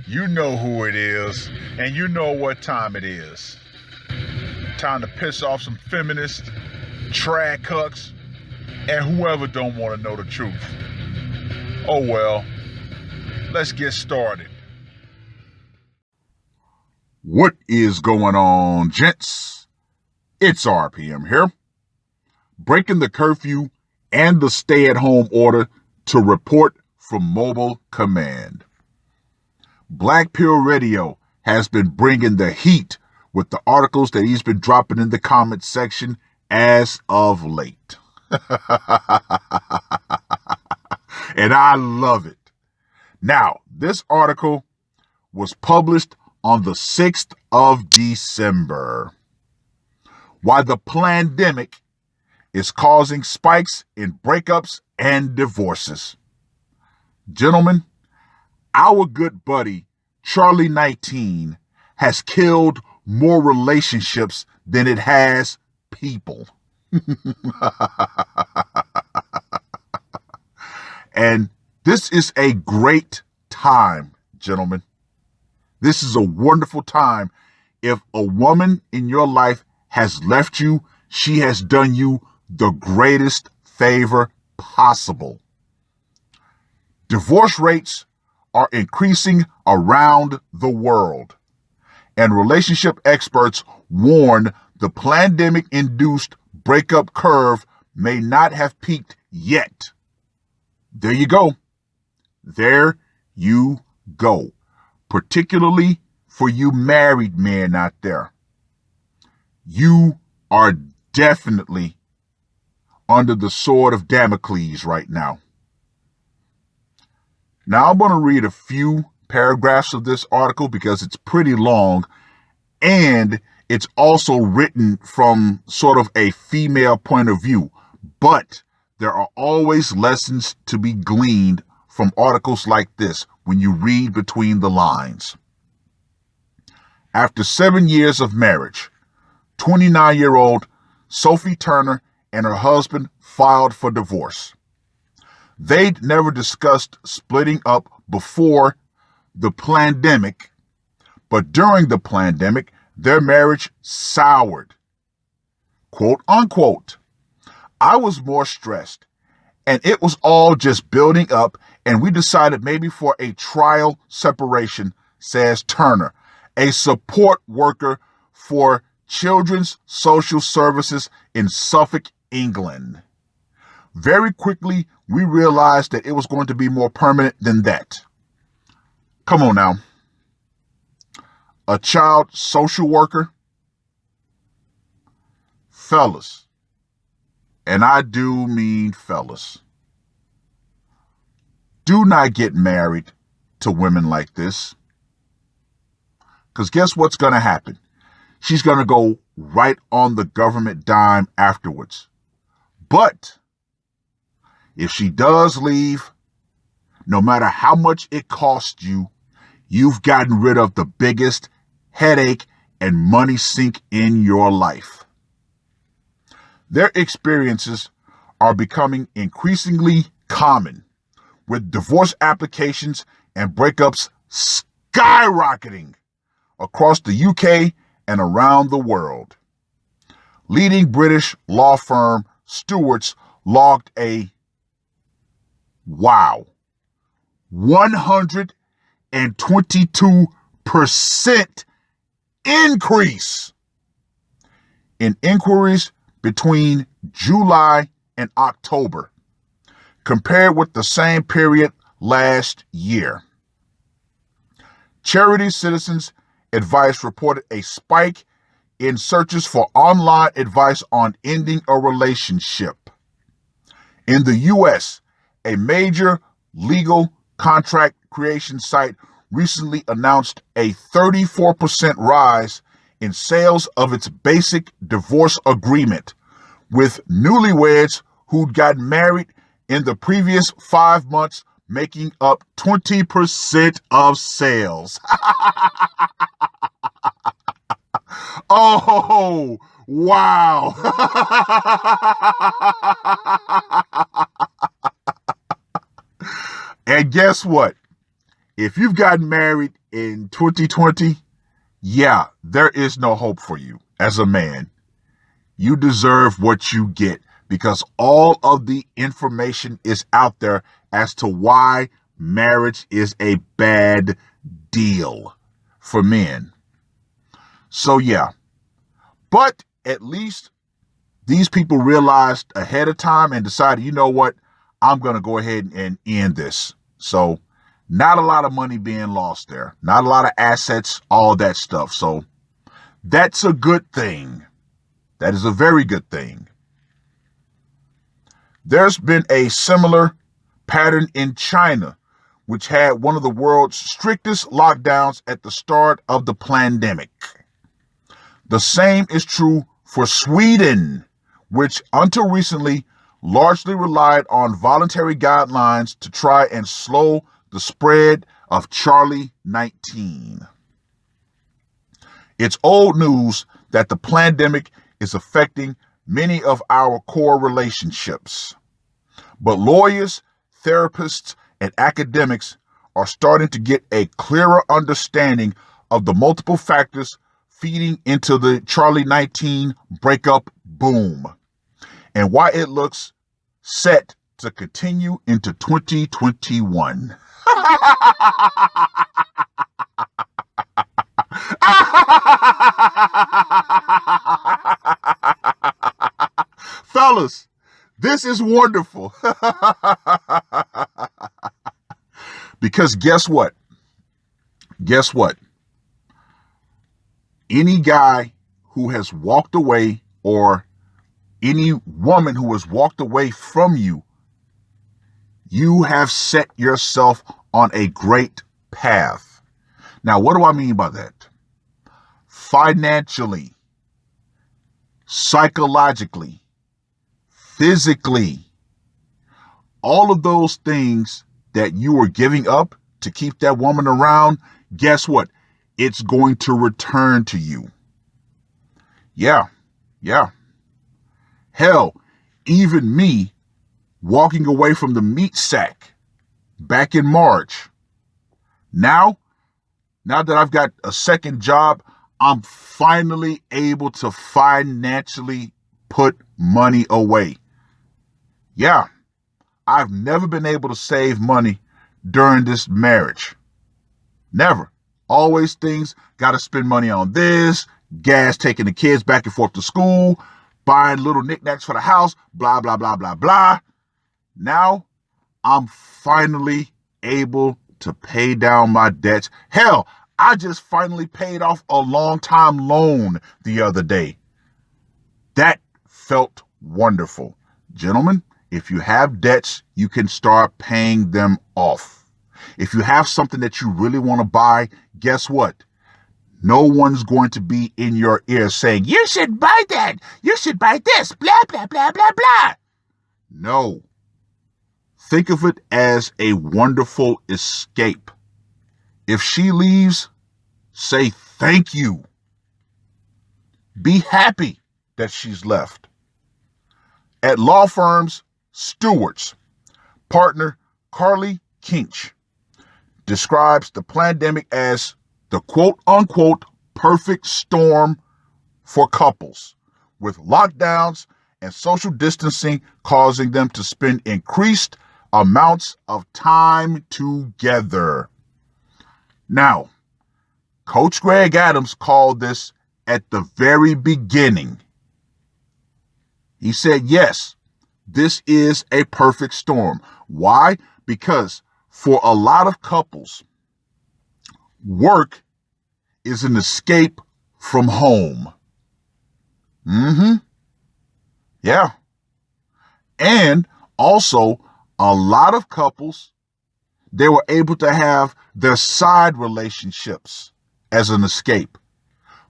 You know who it is, and you know what time it is. Time to piss off some feminists, trad cucks, and whoever don't want to know the truth. Oh well, let's get started. What is going on, gents? It's RPM here, breaking the curfew and the stay-at-home order to report from Mobile Command. Black Pill Radio has been bringing the heat with the articles that he's been dropping in the comment section as of late. And I love it. Now, this article was published on the 6th of December. Why the pandemic is causing spikes in breakups and divorces. Gentlemen, our good buddy Charlie 19 has killed more relationships than it has people. And this is a great time, gentlemen. This is a wonderful time. If a woman in your life has left you, she has done you the greatest favor possible. Divorce rates are increasing around the world, and relationship experts warn the pandemic-induced breakup curve may not have peaked yet. There you go. There you go. Particularly for you married men out there. You are definitely under the sword of Damocles right now. Now I'm going to read a few paragraphs of this article because it's pretty long, and it's also written from sort of a female point of view. But there are always lessons to be gleaned from articles like this when you read between the lines. After 7 years of marriage, 29-year-old Sophie Turner and her husband filed for divorce. They'd never discussed splitting up before the pandemic, but during the pandemic, their marriage soured. Quote unquote. I was more stressed, and it was all just building up, and we decided maybe for a trial separation, says Turner, a support worker for Children's Social Services in Suffolk, England. Very quickly, we realized that it was going to be more permanent than that. Come on now. A child social worker? Fellas, and I do mean fellas, do not get married to women like this. Because guess what's going to happen? She's going to go right on the government dime afterwards. But if she does leave, no matter how much it costs you, you've gotten rid of the biggest headache and money sink in your life. Their experiences are becoming increasingly common, with divorce applications and breakups skyrocketing across the UK and around the world. Leading British law firm Stewart's logged a 122% increase in inquiries between July and October, compared with the same period last year. Charity Citizens Advice reported a spike in searches for online advice on ending a relationship. In the U.S., a major legal contract creation site recently announced a 34% rise in sales of its basic divorce agreement, with newlyweds who'd gotten married in the previous 5 months making up 20% of sales. Oh, wow. And guess what? If you've gotten married in 2020, yeah, there is no hope for you as a man. You deserve what you get because all of the information is out there as to why marriage is a bad deal for men. So yeah, but at least these people realized ahead of time and decided, you know what? I'm going to go ahead and end this. So not a lot of money being lost there, not a lot of assets, all that stuff. So that's a good thing. That is a very good thing. There's been a similar pattern in China, which had one of the world's strictest lockdowns at the start of the pandemic. The same is true for Sweden, which until recently largely relied on voluntary guidelines to try and slow the spread of Charlie 19. It's old news that the pandemic is affecting many of our core relationships. But lawyers, therapists, and academics are starting to get a clearer understanding of the multiple factors feeding into the Charlie 19 breakup boom and why it looks set to continue into 2021. Fellas, this is wonderful. Because guess what? Guess what? Any guy who has walked away or any woman who has walked away from you, you have set yourself on a great path. Now, what do I mean by that? Financially, psychologically, physically, all of those things that you are giving up to keep that woman around, guess what? It's going to return to you. Yeah. Hell, even me walking away from the meat sack back in March. Now that I've got a second job, I'm finally able to financially put money away. Yeah, I've never been able to save money during this marriage. Never. Always things, got to spend money on this, gas, taking the kids back and forth to school, buying little knickknacks for the house, blah, blah, blah, blah, blah. Now I'm finally able to pay down my debts. Hell, I just finally paid off a long-time loan the other day. That felt wonderful. Gentlemen, if you have debts, you can start paying them off. If you have something that you really want to buy, guess what? No one's going to be in your ear saying, you should buy that. You should buy this, blah, blah, blah, blah, blah. No. Think of it as a wonderful escape. If she leaves, say thank you. Be happy that she's left. At law firms, Stewart's partner Carly Kinch describes the pandemic as the quote-unquote perfect storm for couples, with lockdowns and social distancing causing them to spend increased amounts of time together. Now, Coach Greg Adams called this at the very beginning. He said, yes, this is a perfect storm. Why? Because for a lot of couples, work is an escape from home. Yeah. And also, a lot of couples, they were able to have their side relationships as an escape.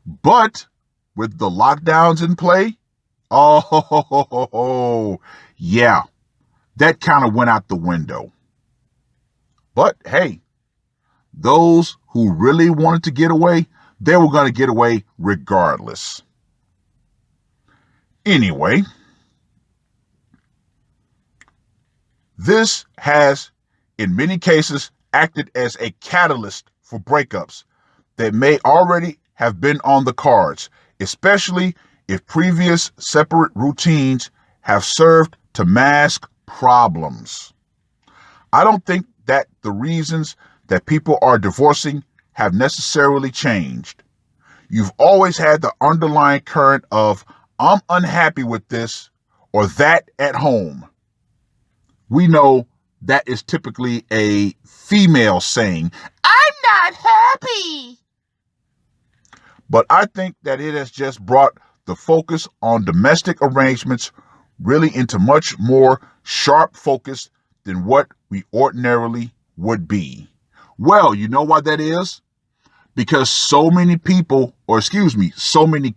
But with the lockdowns in play, yeah, that kind of went out the window. But hey, those who really wanted to get away, they were going to get away regardless. Anyway, this has in many cases acted as a catalyst for breakups that may already have been on the cards, especially if previous separate routines have served to mask problems. I don't think that the reasons that people are divorcing have necessarily changed. You've always had the underlying current of, I'm unhappy with this or that at home. We know that is typically a female saying, I'm not happy. But I think that it has just brought the focus on domestic arrangements really into much more sharp focus than what we ordinarily would be. Well, you know why that is? Because so many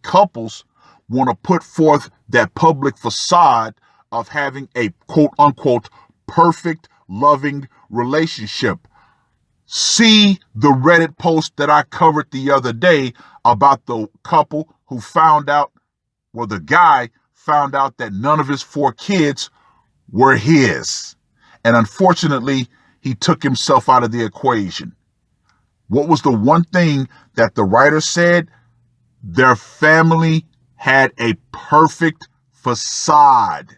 couples want to put forth that public facade of having a quote unquote perfect, loving relationship. See the Reddit post that I covered the other day about the couple who the guy found out that none of his 4 kids were his. And unfortunately, he took himself out of the equation. What was the one thing that the writer said? Their family had a perfect facade.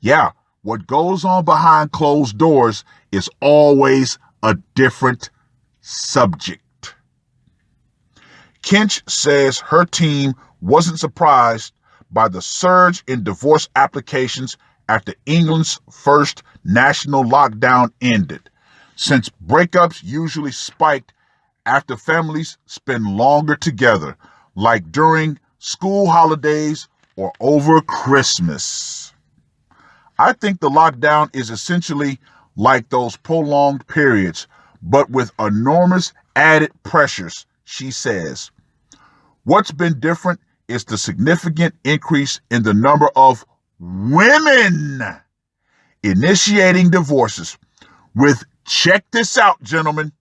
Yeah, what goes on behind closed doors is always a different subject. Kinch says her team wasn't surprised by the surge in divorce applications after England's first national lockdown ended, since breakups usually spiked after families spend longer together, like during school holidays or over Christmas. I think the lockdown is essentially like those prolonged periods, but with enormous added pressures, she says. What's been different is the significant increase in the number of women initiating divorces, with, check this out, gentlemen,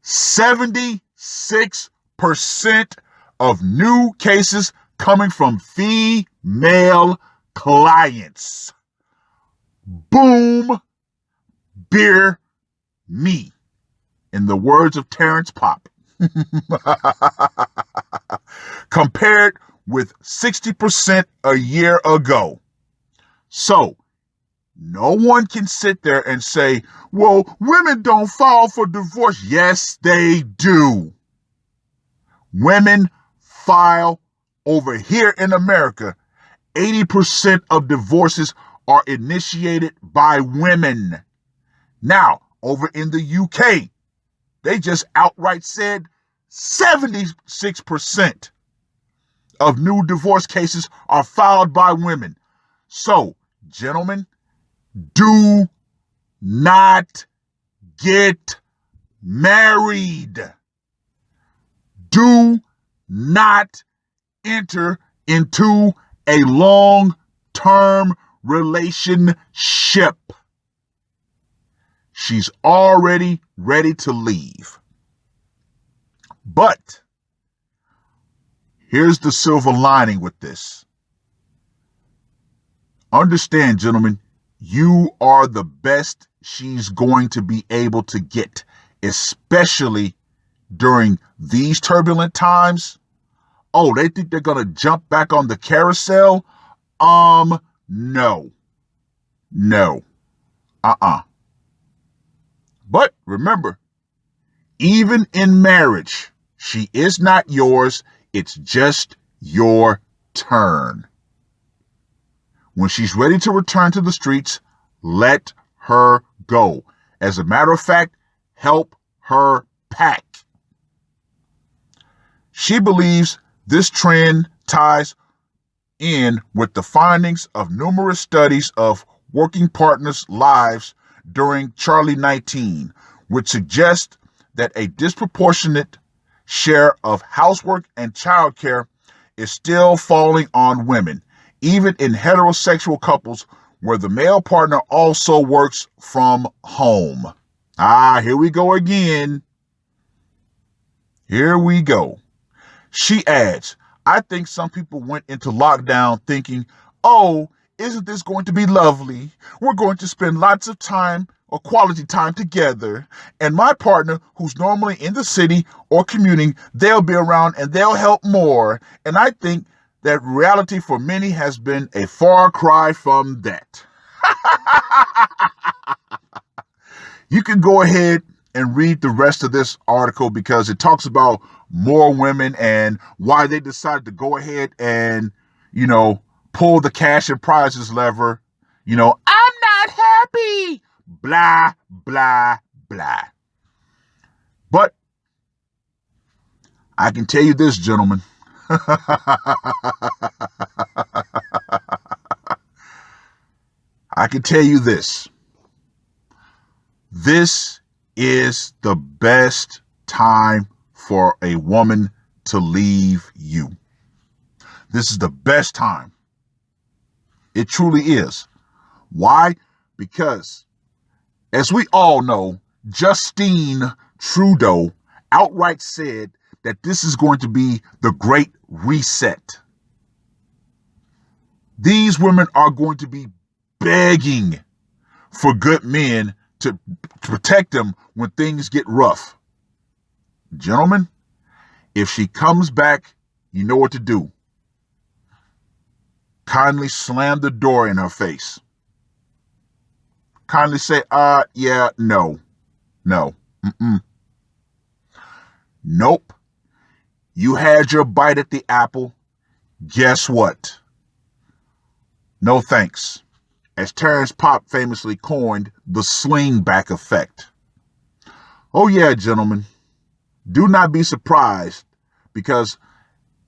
76% of new cases coming from female clients. Boom, beer, me, in the words of Terrence Popp. Compared with 60% a year ago. So, no one can sit there and say, well, women don't file for divorce. Yes, they do. Women file over here in America. 80% of divorces are initiated by women. Now, over in the UK, they just outright said 76% of new divorce cases are filed by women. So, gentlemen, do not get married. Do not enter into a long-term relationship. She's already ready to leave. But here's the silver lining with this. Understand, gentlemen, you are the best she's going to be able to get, especially during these turbulent times. Oh, they think they're going to jump back on the carousel? No. But remember, even in marriage, she is not yours. It's just your turn. When she's ready to return to the streets, let her go. As a matter of fact, help her pack. She believes this trend ties in with the findings of numerous studies of working partners' lives during Charlie 19, which suggest that a disproportionate share of housework and childcare is still falling on women, even in heterosexual couples where the male partner also works from home. Here we go again. Here we go. She adds, I think some people went into lockdown thinking, oh, isn't this going to be lovely? We're going to spend lots of time or quality time together, and my partner, who's normally in the city or commuting, they'll be around and they'll help more. And I think that reality for many has been a far cry from that. You can go ahead and read the rest of this article because it talks about more women and why they decided to go ahead and, pull the cash and prizes lever. I'm not happy. Blah, blah, blah. But I can tell you this, gentlemen. I can tell you this. This is the best time for a woman to leave you. This is the best time. It truly is. Why? Because, as we all know, Justine Trudeau outright said that this is going to be the Great Reset. These women are going to be begging for good men to protect them when things get rough. Gentlemen, if she comes back, you know what to do. Kindly slam the door in her face. Kindly say, yeah, no. Nope. You had your bite at the apple. Guess what? No thanks. As Terrence Popp famously coined, the slingback effect. Oh yeah, gentlemen. Do not be surprised because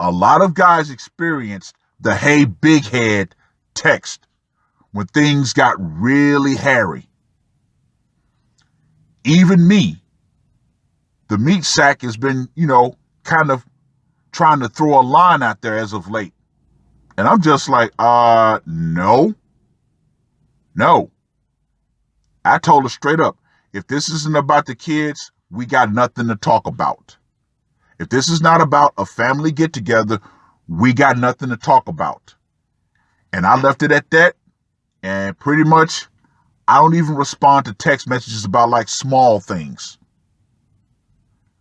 a lot of guys experienced the hey big head text when things got really hairy. Even me, the meat sack has been, kind of trying to throw a line out there as of late. And I'm just like, no. I told her straight up, if this isn't about the kids, we got nothing to talk about. If this is not about a family get together, we got nothing to talk about. And I left it at that. And pretty much, I don't even respond to text messages about like small things.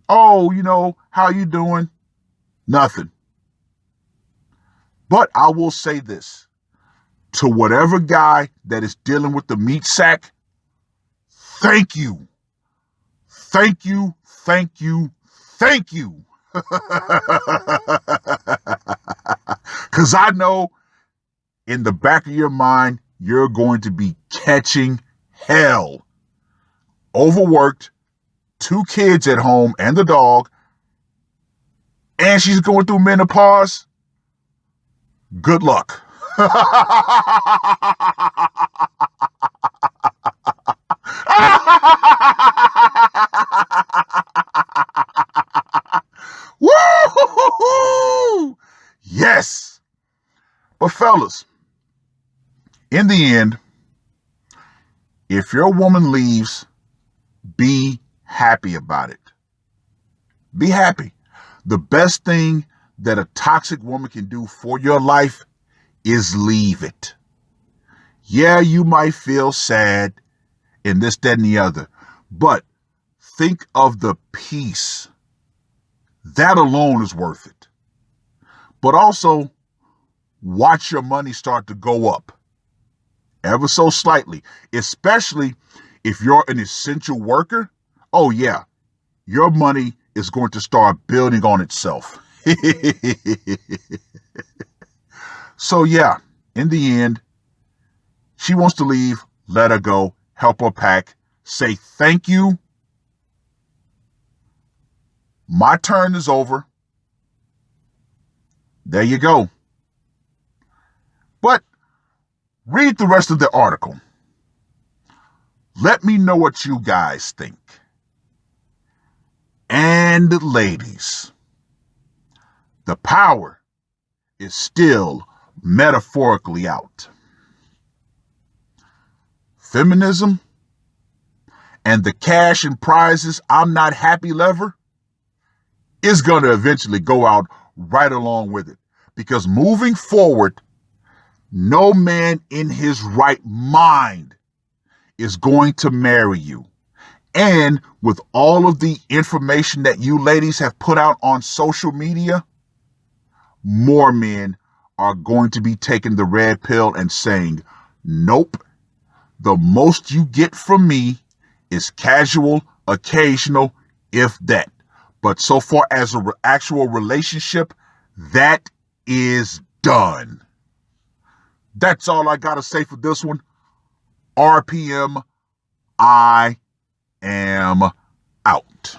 Oh, how you doing? Nothing. But I will say this. To whatever guy that is dealing with the meat sack, thank you. Thank you. Because I know in the back of your mind, you're going to be catching hell. Overworked, 2 kids at home and the dog, and she's going through menopause. Good luck. Woo! Yes. But fellas, in the end, if your woman leaves, be happy about it. Be happy. The best thing that a toxic woman can do for your life is leave it. Yeah, you might feel sad and this, that, and the other, but think of the peace. That alone is worth it. But also, watch your money start to go up ever so slightly, especially if you're an essential worker. Oh yeah, your money is going to start building on itself. So yeah, in the end, she wants to leave, let her go, help her pack, say thank you. My turn is over. There you go. But read the rest of the article. Let me know what you guys think. And ladies, the power is still metaphorically out. Feminism and the cash and prizes I'm not happy lever is going to eventually go out right along with it. Because moving forward, no man in his right mind is going to marry you. And with all of the information that you ladies have put out on social media, more men are going to be taking the red pill and saying, nope, the most you get from me is casual, occasional, if that. But so far as an actual relationship, that is done. That's all I got to say for this one. RPM, I am out.